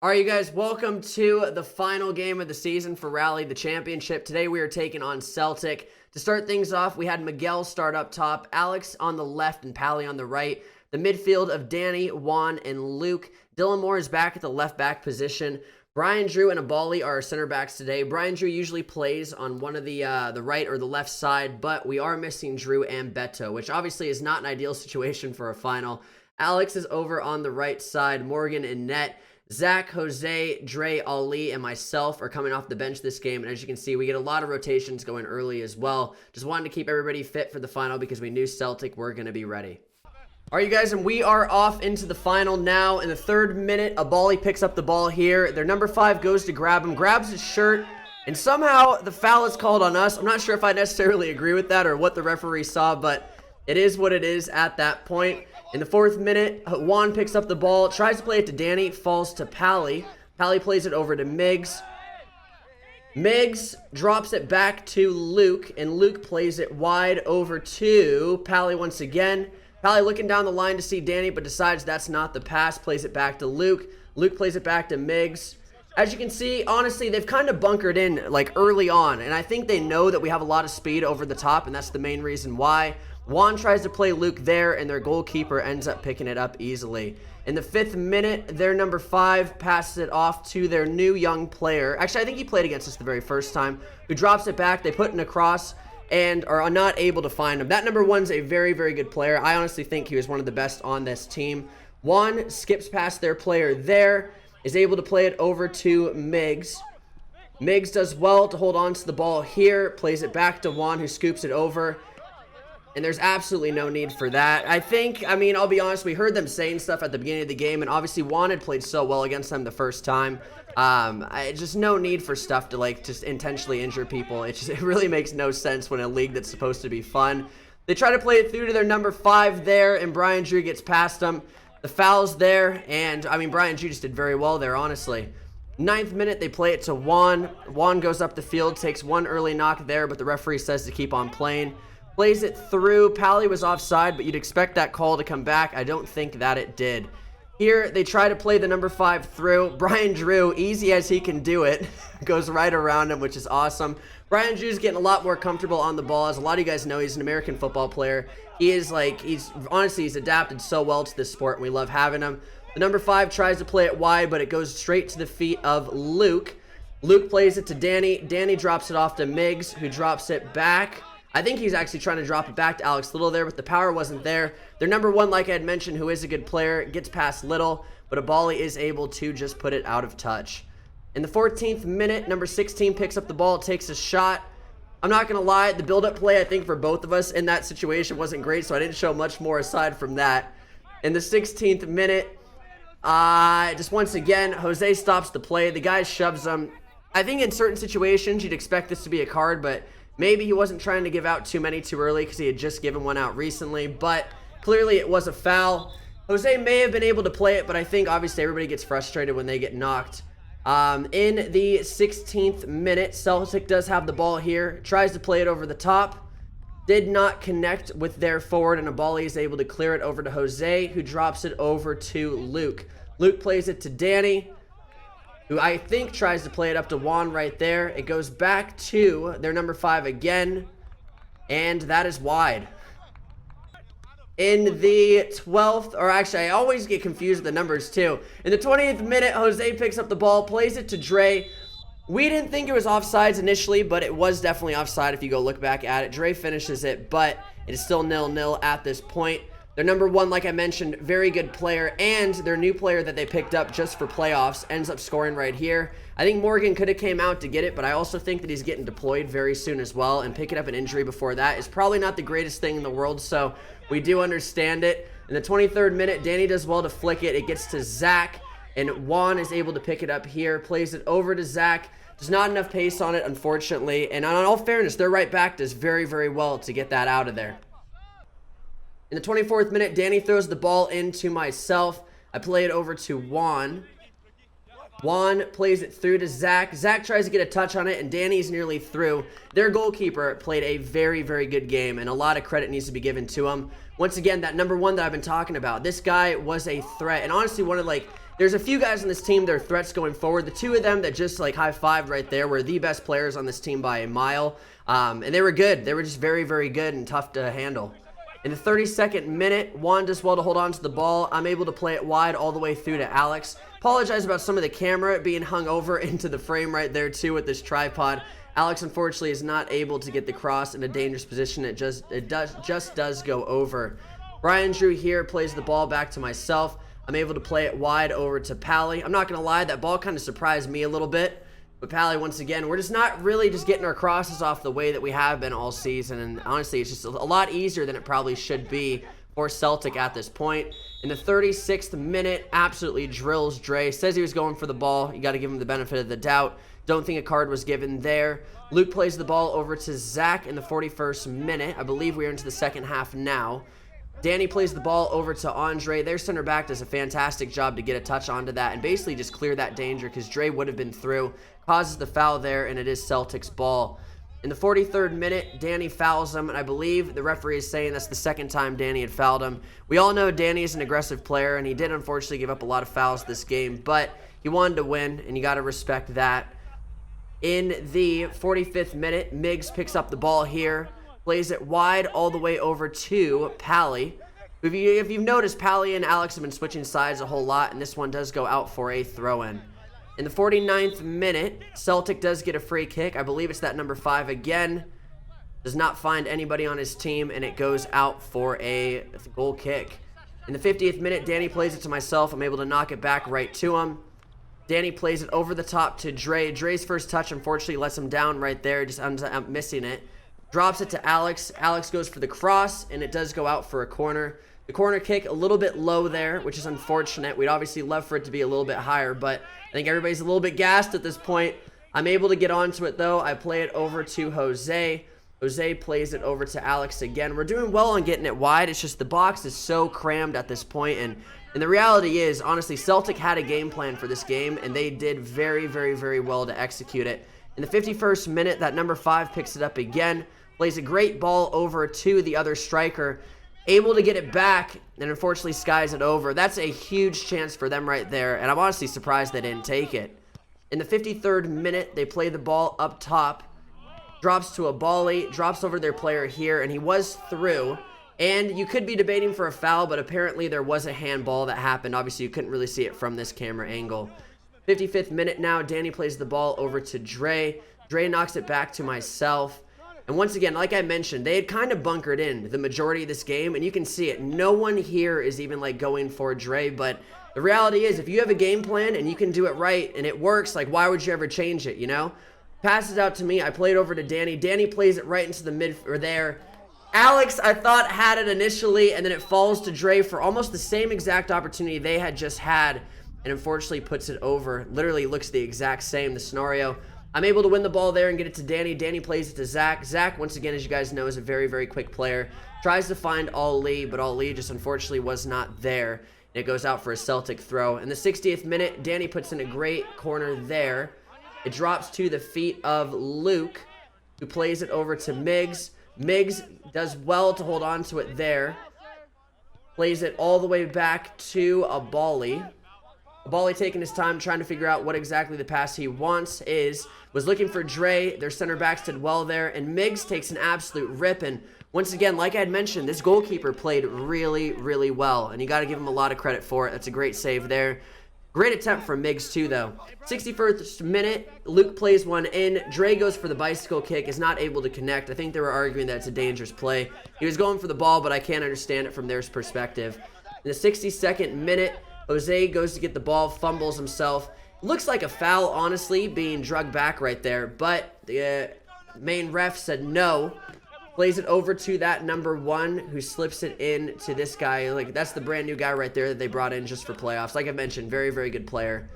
All right, you guys, welcome to the final game of the season for Rally the Championship. Today we are taking on Celtic. To start things off, we had Miguel start up top, Alex on the left and Pally on the right. The midfield of Danny, Juan, and Luke. Dylan Moore is back at the left back position. Brian Drew and Abali are our center backs today. Brian Drew usually plays on one of the right or the left side, but we are missing Drew and Beto, which obviously is not an ideal situation for a final. Alex is over on the right side, Morgan and net. Zach, Jose, Dre, Ali, and myself are coming off the bench this game, and as you can see, we get a lot of rotations going early as well. Just wanted to keep everybody fit for the final because we knew Celtic were going to be ready. All right, you guys, and we are off into the final now. In the 3rd minute, Abali picks up the ball here. Their number 5 goes to grab him, grabs his shirt, and somehow the foul is called on us. I'm not sure if I necessarily agree with that or what the referee saw, but it is what it is at that point. In the 4th minute, Juan picks up the ball, tries to play it to Danny, falls to Pally. Pally plays it over to Miggs. Miggs drops it back to Luke, and Luke plays it wide over to Pally once again. Pally looking down the line to see Danny, but decides that's not the pass, plays it back to Luke. Luke plays it back to Miggs. As you can see, honestly, they've kind of bunkered in like early on, and I think they know that we have a lot of speed over the top, and that's the main reason why. Juan tries to play Luke there, and their goalkeeper ends up picking it up easily. In the 5th minute, their number 5 passes it off to their new young player. Actually, I think he played against us the very first time, who drops it back. They put in a cross and are not able to find him. That number 1's a very, very good player. I honestly think he was one of the best on this team. Juan skips past their player there, is able to play it over to Miggs. Miggs does well to hold on to the ball here, plays it back to Juan, who scoops it over. And there's absolutely no need for that. I mean, I'll be honest, we heard them saying stuff at the beginning of the game, and obviously Juan had played so well against them the first time. Just no need for stuff to, like, just intentionally injure people. It really makes no sense when a league that's supposed to be fun. They try to play it through to their number 5 there, and Brian Drew gets past them. The foul's there, and, I mean, Brian Drew just did very well there, honestly. 9th minute, they play it to Juan. Juan goes up the field, takes one early knock there, but the referee says to keep on playing. Plays it through. Pally was offside, but you'd expect that call to come back. I don't think that it did. Here, they try to play the number 5 through. Brian Drew, easy as he can do it, goes right around him, which is awesome. Brian Drew's getting a lot more comfortable on the ball. As a lot of you guys know, he's an American football player. He's adapted so well to this sport, and we love having him. The number 5 tries to play it wide, but it goes straight to the feet of Luke. Luke plays it to Danny. Danny drops it off to Miggs, who drops it back. I think he's actually trying to drop it back to Alex Little there, but the power wasn't there. Their number 1, like I had mentioned, who is a good player, gets past Little, but Abali is able to just put it out of touch. In the 14th minute, number 16 picks up the ball, takes a shot. I'm not going to lie, the build-up play, I think, for both of us in that situation wasn't great, so I didn't show much more aside from that. In the 16th minute, just once again, Jose stops the play. The guy shoves him. I think in certain situations, you'd expect this to be a card, but maybe he wasn't trying to give out too many too early because he had just given one out recently, but clearly it was a foul. Jose may have been able to play it, but I think obviously everybody gets frustrated when they get knocked. In the 16th minute, Celtic does have the ball here, tries to play it over the top, did not connect with their forward, and Abali is able to clear it over to Jose, who drops it over to Luke. Luke plays it to Danny, who I think tries to play it up to Juan right there. It goes back to their number 5 again, and that is wide. In the 12th, or actually I always get confused with the numbers too. In the 20th minute, Jose picks up the ball, plays it to Dre. We didn't think it was offsides initially, but it was definitely offside if you go look back at it. Dre finishes it, but it is still 0-0 at this point. Their number 1, like I mentioned, very good player, and their new player that they picked up just for playoffs ends up scoring right here. I think Morgan could have came out to get it, but I also think that he's getting deployed very soon as well, and picking up an injury before that is probably not the greatest thing in the world, so we do understand it. In the 23rd minute, Danny does well to flick it. It gets to Zach, and Juan is able to pick it up here, plays it over to Zach. There's not enough pace on it, unfortunately, and on all fairness, their right back does very, very well to get that out of there. In the 24th minute, Danny throws the ball into myself. I play it over to Juan. Juan plays it through to Zach. Zach tries to get a touch on it, and Danny's nearly through. Their goalkeeper played a very, very good game, and a lot of credit needs to be given to him. Once again, that number 1 that I've been talking about, this guy was a threat. And honestly, one of, like, there's a few guys on this team that are threats going forward. The two of them that just like high-fived right there were the best players on this team by a mile. And they were good. They were just very, very good and tough to handle. In the 32nd minute, Juan does well to hold on to the ball. I'm able to play it wide all the way through to Alex. Apologize about some of the camera being hung over into the frame right there too with this tripod. Alex unfortunately is not able to get the cross in a dangerous position. It just does go over. Brian Drew here plays the ball back to myself. I'm able to play it wide over to Pally. I'm not going to lie, that ball kind of surprised me a little bit. But Pally, once again, we're just not really just getting our crosses off the way that we have been all season. And honestly, it's just a lot easier than it probably should be for Celtic at this point. In the 36th minute, absolutely drills Dre. Says he was going for the ball. You got to give him the benefit of the doubt. Don't think a card was given there. Luke plays the ball over to Zach in the 41st minute. I believe we're into the second half now. Danny plays the ball over to Andre. Their center back does a fantastic job to get a touch onto that and basically just clear that danger because Dre would have been through. Causes the foul there, and it is Celtic's ball. In the 43rd minute, Danny fouls him, and I believe the referee is saying that's the second time Danny had fouled him. We all know Danny is an aggressive player, and he did unfortunately give up a lot of fouls this game, but he wanted to win, and you got to respect that. In the 45th minute, Miggs picks up the ball here, plays it wide all the way over to Pally. If you've noticed, Pally and Alex have been switching sides a whole lot, and this one does go out for a throw-in. In the 49th minute, Celtic does get a free kick. I believe it's that number 5 again. Does not find anybody on his team, and it goes out for a goal kick. In the 50th minute, Danny plays it to myself. I'm able to knock it back right to him. Danny plays it over the top to Dre. Dre's first touch, unfortunately, lets him down right there. Just ends up missing it. Drops it to Alex. Alex goes for the cross, and it does go out for a corner. The corner kick a little bit low there, which is unfortunate. We'd obviously love for it to be a little bit higher, but I think everybody's a little bit gassed at this point. I'm able to get onto it, though. I play it over to Jose. Jose plays it over to Alex again. We're doing well on getting it wide. It's just the box is so crammed at this point, and the reality is, honestly, Celtic had a game plan for this game, and they did very, very, very well to execute it. In the 51st minute, that number 5 picks it up again, plays a great ball over to the other striker, able to get it back, and unfortunately skies it over. That's a huge chance for them right there, and I'm honestly surprised they didn't take it. In the 53rd minute, they play the ball up top, drops to a volley, drops over their player here, and he was through. And you could be debating for a foul, but apparently there was a handball that happened. Obviously, you couldn't really see it from this camera angle. 55th minute now, Danny plays the ball over to Dre. Dre knocks it back to myself. And once again, like I mentioned, they had kind of bunkered in the majority of this game, and you can see it. No one here is even like going for Dre, but the reality is if you have a game plan and you can do it right and it works, like why would you ever change it, you know? Passes out to me. I play it over to Danny. Danny plays it right into the mid or there. Alex, I thought, had it initially, and then it falls to Dre for almost the same exact opportunity they had just had, and unfortunately puts it over. Literally looks the exact same, the scenario. I'm able to win the ball there and get it to Danny. Danny plays it to Zach. Zach, once again, as you guys know, is a very, very quick player. Tries to find Ali, but Ali just unfortunately was not there. And it goes out for a Celtic throw. In the 60th minute, Danny puts in a great corner there. It drops to the feet of Luke, who plays it over to Miggs. Miggs does well to hold on to it there. Plays it all the way back to Abali. Abali taking his time trying to figure out what exactly the pass he wants is. Was looking for Dre. Their center backs did well there. And Miggs takes an absolute rip. And once again, like I had mentioned, this goalkeeper played really, really well. And you got to give him a lot of credit for it. That's a great save there. Great attempt from Miggs too, though. 61st minute, Luke plays one in. Dre goes for the bicycle kick, is not able to connect. I think they were arguing that it's a dangerous play. He was going for the ball, but I can't understand it from their perspective. In the 62nd minute, Jose goes to get the ball, fumbles himself. Looks like a foul, honestly, being drugged back right there, but the main ref said no. Plays it over to that number 1 who slips it in to this guy. Like, that's the brand new guy right there that they brought in just for playoffs. Like I mentioned, very, very good player.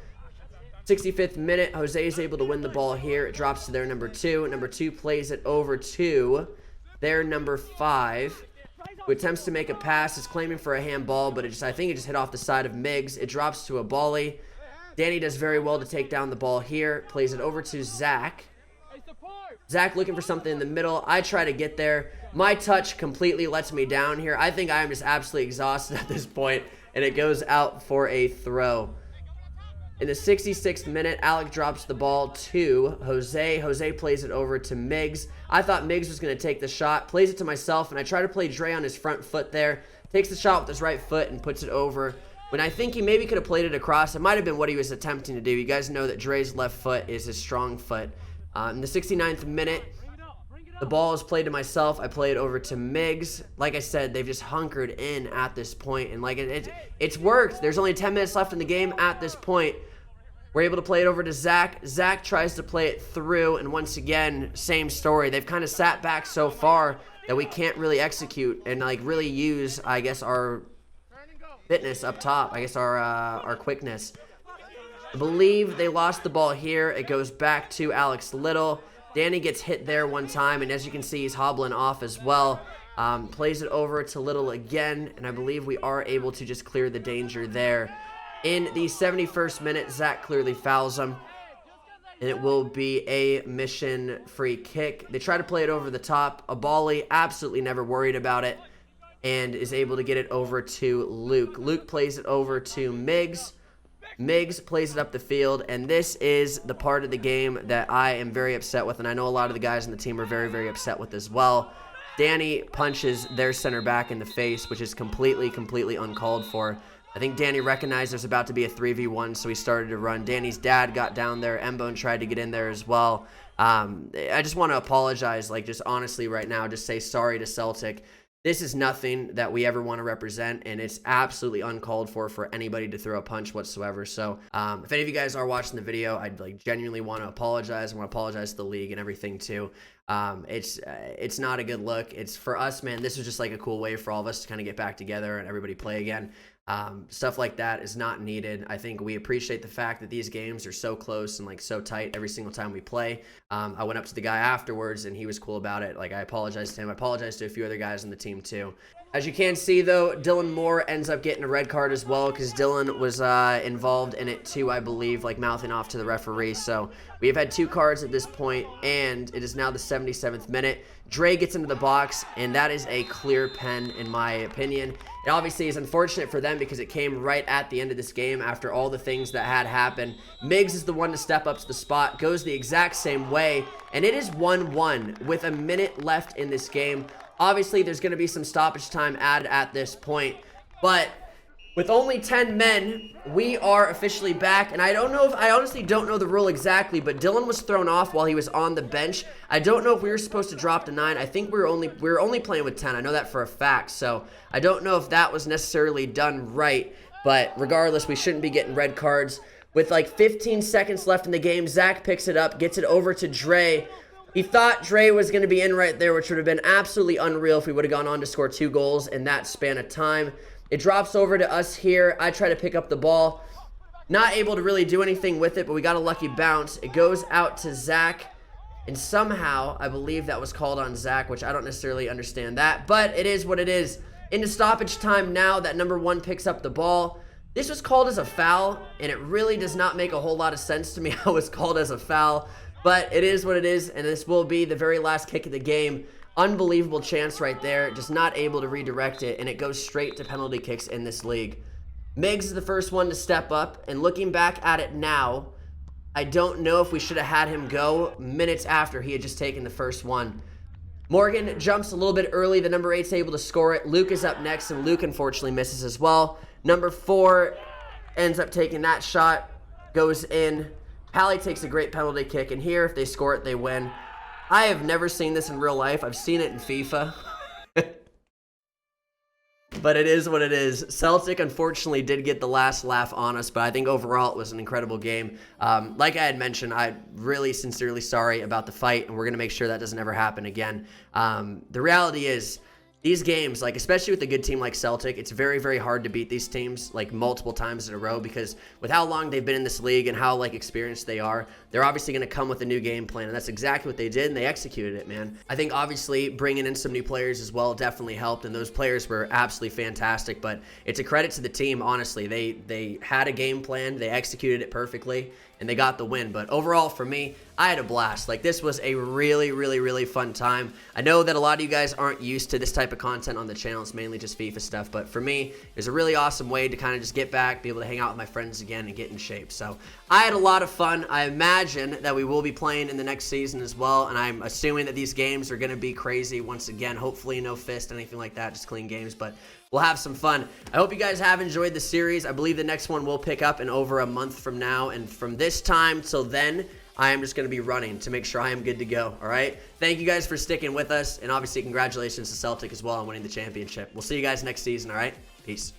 65th minute, Jose is able to win the ball here. It drops to their number 2. Number 2 plays it over to their number 5, who attempts to make a pass. Is claiming for a handball, but I think it just hit off the side of Miggs. It drops to a volley. Danny does very well to take down the ball here. Plays it over to Zach. Zach looking for something in the middle. I try to get there. My touch completely lets me down here. I think I am just absolutely exhausted at this point, and it goes out for a throw. In the 66th minute, Alec drops the ball to Jose. Jose plays it over to Miggs. I thought Miggs was going to take the shot, plays it to myself, and I try to play Dre on his front foot there. Takes the shot with his right foot and puts it over. When I think he maybe could have played it across, it might have been what he was attempting to do. You guys know that Dre's left foot is his strong foot. In the 69th minute, the ball is played to myself. I play it over to Miggs. Like I said, they've just hunkered in at this point, and like it's worked. There's only 10 minutes left in the game at this point. We're able to play it over to Zach. Zach tries to play it through, and once again, same story. They've kind of sat back so far that we can't really execute and like really use, I guess, our fitness up top. I guess our quickness. I believe they lost the ball here. It goes back to Alex Little. Danny gets hit there one time, and as you can see, he's hobbling off as well. Plays it over to Little again, and I believe we are able to just clear the danger there. In the 71st minute, Zach clearly fouls him, and it will be a mission free kick. They try to play it over the top. Abali absolutely never worried about it and is able to get it over to Luke. Luke plays it over to Miggs. Miggs plays it up the field, and this is the part of the game that I am very upset with, and I know a lot of the guys on the team are very, very upset with as well. Danny punches their center back in the face, which is completely uncalled for. I think Danny recognized there's about to be a 3v1, so he started to run. Danny's dad got down there. Mbone tried to get in there as well. I just want to apologize, like, just honestly right now, just say sorry to Celtic. This is nothing that we ever want to represent, and it's absolutely uncalled for anybody to throw a punch whatsoever. So if any of you guys are watching the video, I'd like genuinely want to apologize. I want to apologize to the league and everything too. It's not a good look. It's for us, man. This was just like a cool way for all of us to kind of get back together and everybody play again. Stuff like that is not needed. I think we appreciate the fact that these games are so close and like so tight every single time we play. I went up to the guy afterwards and he was cool about it. Like, I apologized to him. I apologized to a few other guys on the team too. As you can see though, Dylan Moore ends up getting a red card as well because Dylan was involved in it too, I believe, like mouthing off to the referee. So we have had 2 cards at this point, and it is now the 77th minute. Dre gets into the box, and that is a clear pen in my opinion. It obviously is unfortunate for them because it came right at the end of this game after all the things that had happened. Miggs is the one to step up to the spot, goes the exact same way, and it is 1-1 with a minute left in this game. Obviously, there's going to be some stoppage time added at this point, but with only 10 men, we are officially back, and I honestly don't know the rule exactly, but Dylan was thrown off while he was on the bench. I don't know if we were supposed to drop to 9. I think we were only playing with 10. I know that for a fact, so I don't know if that was necessarily done right, but regardless, we shouldn't be getting red cards. With like 15 seconds left in the game, Zach picks it up, gets it over to Dre. He thought Dre was going to be in right there, which would have been absolutely unreal if we would have gone on to score 2 goals in that span of time. It drops over to us here. I try to pick up the ball. Not able to really do anything with it, but we got a lucky bounce. It goes out to Zach, and somehow I believe that was called on Zach, which I don't necessarily understand that, but it is what it is. Into stoppage time now, that number 1 picks up the ball. This was called as a foul, and it really does not make a whole lot of sense to me how it was called as a foul. But it is what it is, and this will be the very last kick of the game. Unbelievable chance right there, just not able to redirect it, and it goes straight to penalty kicks in this league. Miggs is the first one to step up, and looking back at it now, I don't know if we should have had him go minutes after he had just taken the first one. Morgan jumps a little bit early. The number 8's able to score it. Luke is up next, and Luke unfortunately misses as well. Number 4 ends up taking that shot, goes in. Pally takes a great penalty kick, and here, if they score it, they win. I have never seen this in real life. I've seen it in FIFA. But it is what it is. Celtic, unfortunately, did get the last laugh on us, but I think overall it was an incredible game. Like I had mentioned, I'm really sincerely sorry about the fight, and we're going to make sure that doesn't ever happen again. The reality is, these games, like especially with a good team like Celtic, it's very, very hard to beat these teams like multiple times in a row because with how long they've been in this league and how like experienced they are, they're obviously going to come with a new game plan, and that's exactly what they did, and they executed it, man. I think obviously bringing in some new players as well definitely helped, and those players were absolutely fantastic, but it's a credit to the team, honestly. They had a game plan, they executed it perfectly, and they got the win. But overall, for me, I had a blast. Like, this was a really, really, really fun time. I know that a lot of you guys aren't used to this type of content on the channel. It's mainly just FIFA stuff. But for me, it was a really awesome way to kind of just get back, be able to hang out with my friends again, and get in shape. So I had a lot of fun. I imagine that we will be playing in the next season as well. And I'm assuming that these games are going to be crazy once again. Hopefully no fist, anything like that, just clean games. But we'll have some fun. I hope you guys have enjoyed the series. I believe the next one will pick up in over a month from now. And from this time till then, I am just going to be running to make sure I am good to go, all right? Thank you guys for sticking with us, and obviously congratulations to Celtic as well on winning the championship. We'll see you guys next season, all right? Peace.